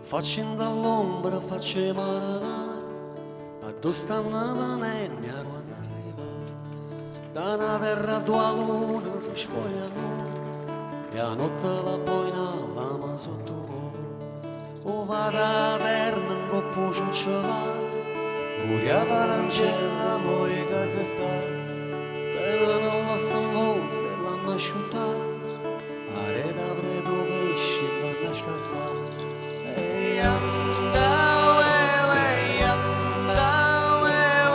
facendo all'ombra, facciamo marinare, a dove stanno venendo quando arriva, da una terra tua luna si spogliano, e a notte la boina lama sotto o vada terra un coppo ciucciava, muriava l'angela, poi che si sta, tenendo la sangue se l'hanno asciutta, areta preto pesce l'hanno scalfata. Ehi, anda, ehi, anda,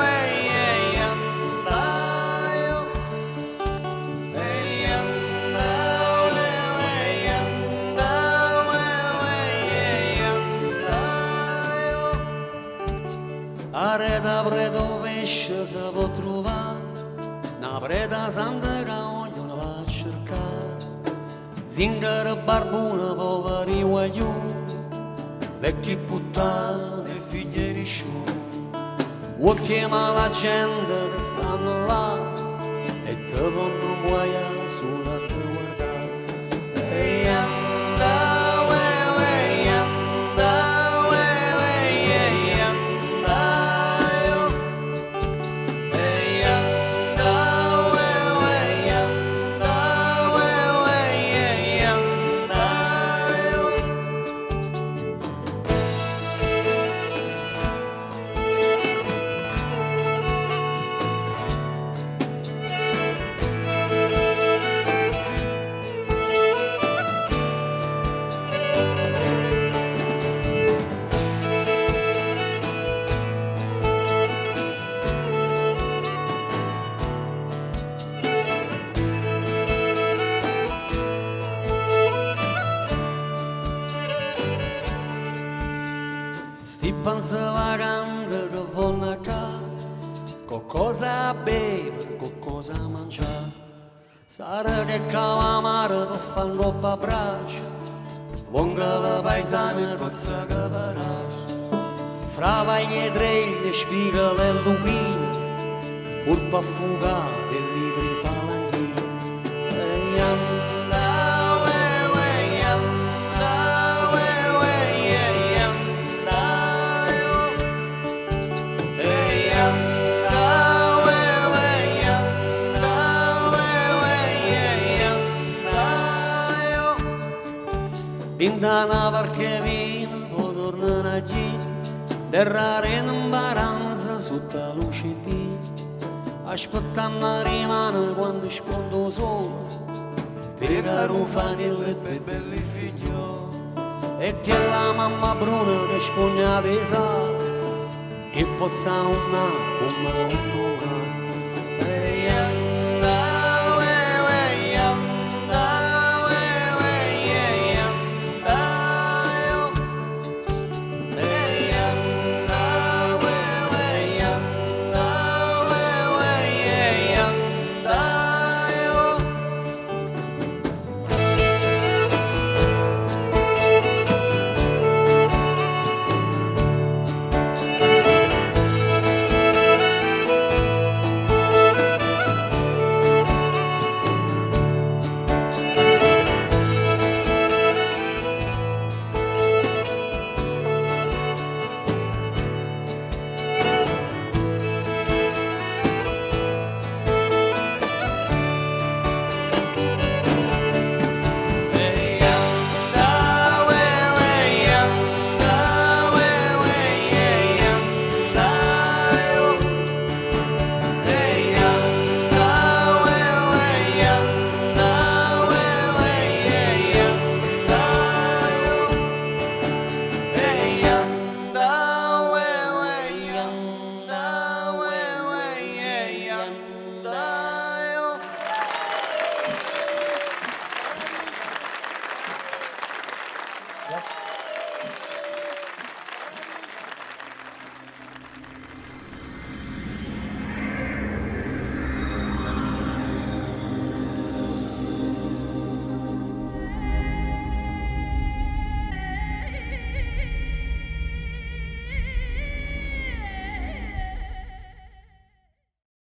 ehi, anda, ehi, anda, ehi, anda, ehi, anda, areta preto pesce si può trovare, una preda santa che ognuno va a cercare, zingaro barbone, poveri guaglioni, vecchi puttane e figli risciuti, vuoi chiamare la gente che stanno là e te vanno guaiare solo a te guardare. Ehi, anda, ehi, anda, ehi, anda, ehi, anda, ehi, anda, ehi, anda. Sti panze vagante che vanno a casa, qualcosa a bere, qualcosa a mangiare. Sarà che calamare per fare coppa a braccia, vonga la paesana cozza che parace. Fra vagli e treglie, spiga le lupine, pur per fugare e litri falanghini. Ehi, anda, ehi, anda, ehi, anda, ehi, anda, ehi, anda, ehi, anda. Pintana perché vino, poi tornano a giro, terrare in imbaranza sotto la luce di, aspettando rimane quando sponda il sole, tirare un fanile per belli figlioli, e che la mamma bruna che spugna di sale, che pozza una come un